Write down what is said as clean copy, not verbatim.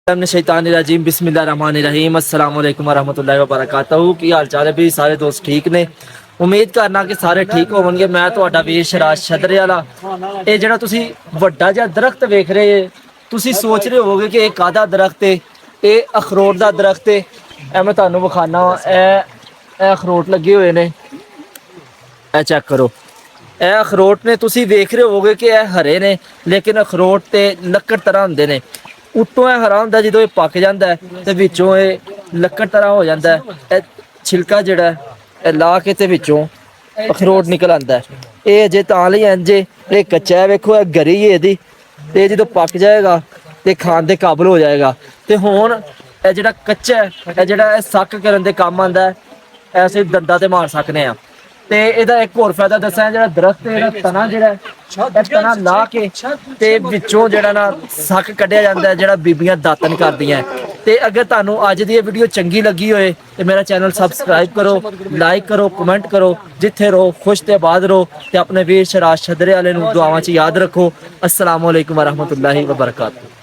शैतानिर्रजीम बिस्मिल्लाहिर्रहमानिर्रहीम अस्सलाम वालेकुम वरहमतुल्लाहि वबरकातुहू। की हाल चाल है भी सारे दोस्त ठीक ने। उम्मीद करना कि सारे ठीक होवणगे। मैं तुहाडा वीर शराज छदरे वाला। ये जिहड़ा तुसी वड्डा जिहा दरख्त वेख रहे हो, तुसी सोच रहे होगे कि ये कादा दरख्त है। ये अखरोट दा दरख्त है। ए मैं तुहानू विखाना वा। ए अखरोट लगे हुए ने, ए चेक करो। ए अखरोट ने तुसी वेख रहे होगे कि ए हरे ने, लेकिन अखरोट ते लक्कड़ तरह हुंदे ने। उत्तों ਇਹ ਹਰਾ ਹੁੰਦਾ ਜਦੋਂ ਇਹ ਪੱਕ ਜਾਂਦਾ ਤੇ ਵਿੱਚੋਂ ਇਹ ਲੱਕੜ ਤਰ੍ਹਾਂ ਹੋ ਜਾਂਦਾ। ਇਹ ਛਿਲਕਾ ਜਿਹੜਾ ਇਹ ਲਾ ਕੇ ਤੇ ਵਿੱਚੋਂ ਅਖਰੋਟ ਨਿਕਲ ਆਂਦਾ। ਇਹ ਅਜੇ ਤਾਂ ਲਈ ਇੰਜ ਇਹ ਕੱਚਾ ਹੈ। ਵੇਖੋ ਇਹ ਗਰੀ ਹੈ ਇਹਦੀ, ਤੇ ਜਦੋਂ ਪੱਕ ਜਾਏਗਾ ਤੇ ਖਾਣ ਦੇ ਕਾਬਲ ਹੋ ਜਾਏਗਾ। ਤੇ ਹੁਣ ਇਹ ਜਿਹੜਾ ਕੱਚਾ ਹੈ, ਇਹ ਜਿਹੜਾ ਇਹ ਸੱਕ ਕਰਨ ਦੇ ਕੰਮ ਆਂਦਾ। ਐਸੇ ਦੰਦਾਂ ਤੇ ਮਾਰ ਸਕਨੇ ਆ। ਤੇ ਇਹਦਾ ਇੱਕ ਹੋਰ ਫਾਇਦਾ ਦੱਸਾਂ, ਜਿਹੜਾ ਦਰਖਤ ਹੈ ਇਹਦਾ ਤਣਾ ਜਿਹੜਾ ਇਹ ਤਣਾ ਲਾ ਕੇ ਤੇ ਵਿੱਚੋਂ ਜਿਹੜਾ ਨਾ ਸੱਕ ਕੱਢਿਆ ਜਾਂਦਾ, ਜਿਹੜਾ ਬੀਬੀਆਂ ਦਾਤਨ ਕਰਦੀਆਂ। ਤੇ ਅਗਰ ਤੁਹਾਨੂੰ ਅੱਜ ਦੀ ਇਹ ਵੀਡੀਓ ਚੰਗੀ ਲੱਗੀ ਹੋਏ ਤੇ ਮੇਰਾ ਚੈਨਲ ਸਬਸਕ੍ਰਾਈਬ ਕਰੋ, ਲਾਈਕ ਕਰੋ, ਕਮੈਂਟ ਕਰੋ। ਜਿੱਥੇ ਰਹੋ ਖੁਸ਼ ਤੇ ਆਬਾਦ ਰਹੋ ਤੇ ਆਪਣੇ ਵੀਰ ਸ਼ਰਾਜ ਛਦਰੇ ਵਾਲੇ ਨੂੰ ਦੁਆਵਾਂ 'ਚ ਯਾਦ ਰੱਖੋ। अस्सलाम वालेकुम वरहमतुल्लाहि वबरकातुहू।